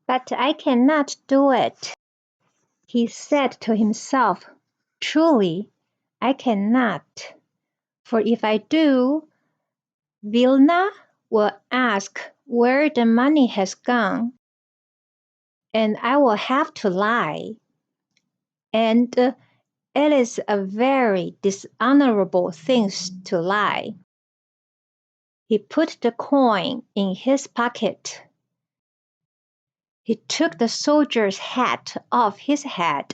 But I cannot do it, he said to himself. Truly, I cannot. For if I do, Vilna will ask where the money has gone, and I will have to lie. And it is a very dishonorable thing to lie. He put the coin in his pocket. He took the soldier's hat off his head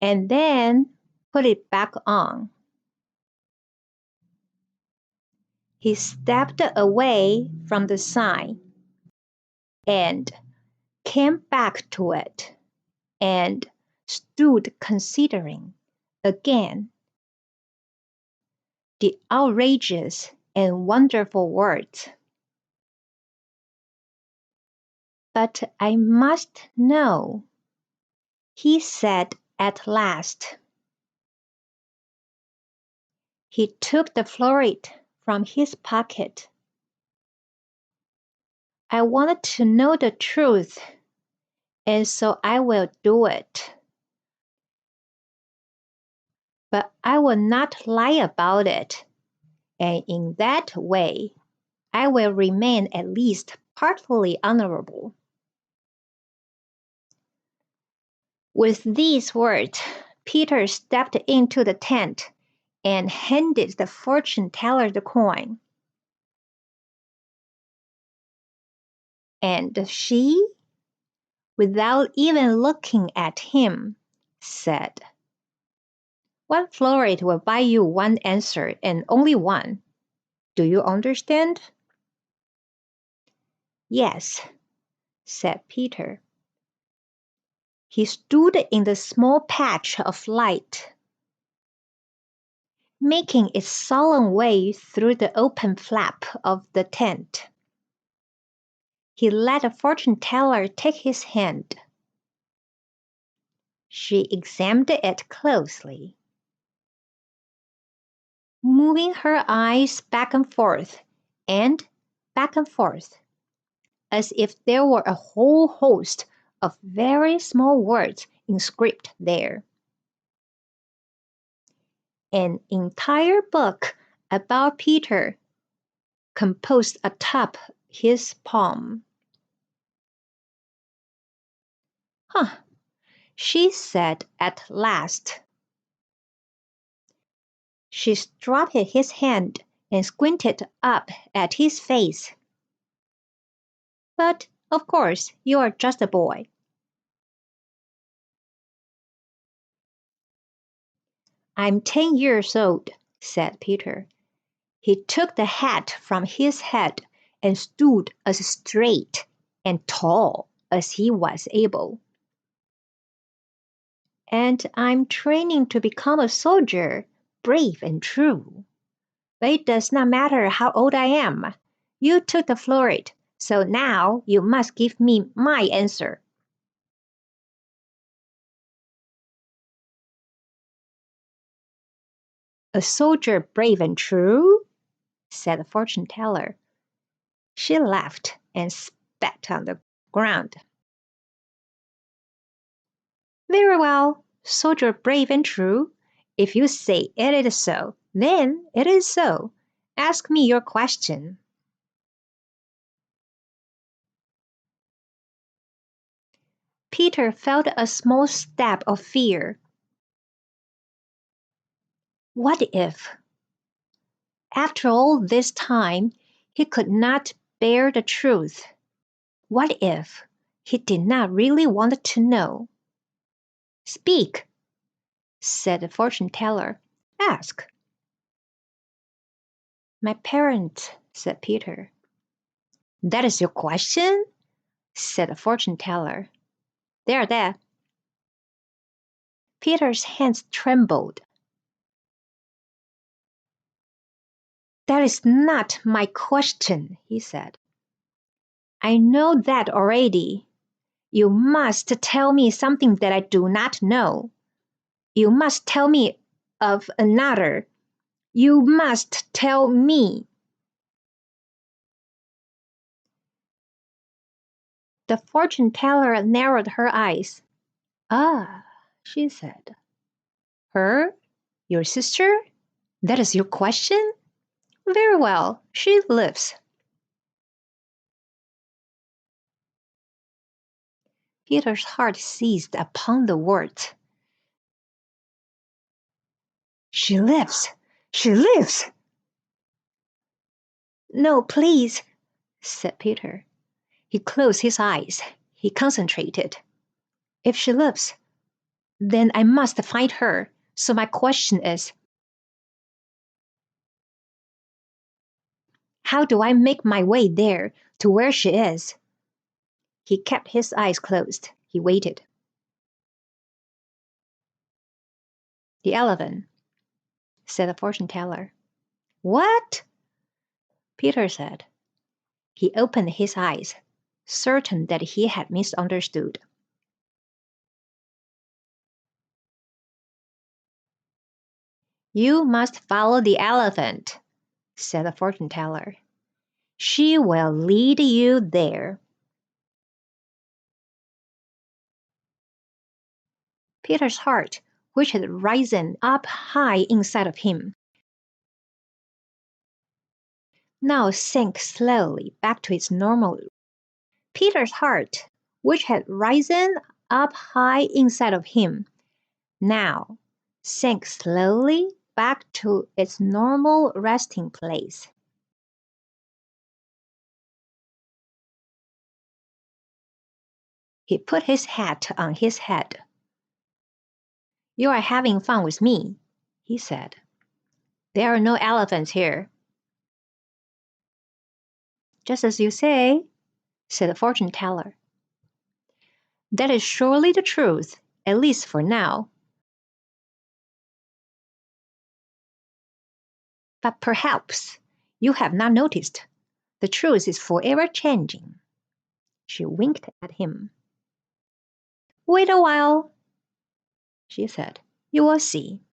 and then put it back on. He stepped away from the sign and came back to it and stood considering again the outrageous and wonderful words. But I must know, he said at last. He took the florin from his pocket. I wanted to know the truth, and so I will do it. But I will not lie about it, and in that way I will remain at least partly honorable. With these words, Peter stepped into the tent and handed the fortune teller the coin. And she, without even looking at him, said, "One florin will buy you one answer, and only one. Do you understand?" "Yes," said Peter. He stood in the small patch of light, making its solemn way through the open flap of the tent. He let the fortune teller take his hand. She examined it closely, moving her eyes back and forth, as if there were a whole host of very small words inscribed there. An entire book about Peter composed atop his palm. "Huh," she said at last. She stroked his hand and squinted up at his face. "But, of course, you are just a boy." "I'm 10 years old," said Peter. He took the hat from his head and stood as straight and tall as he was able. "And I'm training to become a soldier, brave and true. But it does not matter how old I am. You took the florin, so now you must give me my answer." "A soldier brave and true?" said the fortune teller. She laughed and spat on the ground. "Very well, soldier brave and true. If you say it is so, then it is so. Ask me your question." Peter felt a small stab of fear. What if, after all this time, he could not bear the truth? What if he did not really want to know? "Speak," said the fortune teller. "Ask." "My parents," said Peter. "That is your question?" said the fortune teller. There. Peter's hands trembled. "That is not my question," he said. "I know that already. You must tell me something that I do not know. You must tell me of another. You must tell me." The fortune teller narrowed her eyes. Ah, she said. Her? Your sister? That is your question? Very well, she lives. Peter's heart seized upon the words. She lives! She lives! No, please, said Peter. He closed his eyes. He concentrated. If she lives, then I must find her. So my question is, how do I make my way there to where she is? He kept his eyes closed. He waited. The elephant, said the fortune teller. What? Peter said. He opened his eyes, certain that he had misunderstood. You must follow the elephant, said the fortune teller. She will lead you there. Peter's heart, which had risen up high inside of him, now sank slowly back to its normal. Peter's heart, which had risen up high inside of him, now sank slowly back to its normal resting place. He put his hat on his head. You are having fun with me, he said. There are no elephants here. Just as you say, said the fortune teller. That is surely the truth, at least for now. But perhaps you have not noticed. The truth is forever changing. She winked at him. Wait a while, she said. You will see.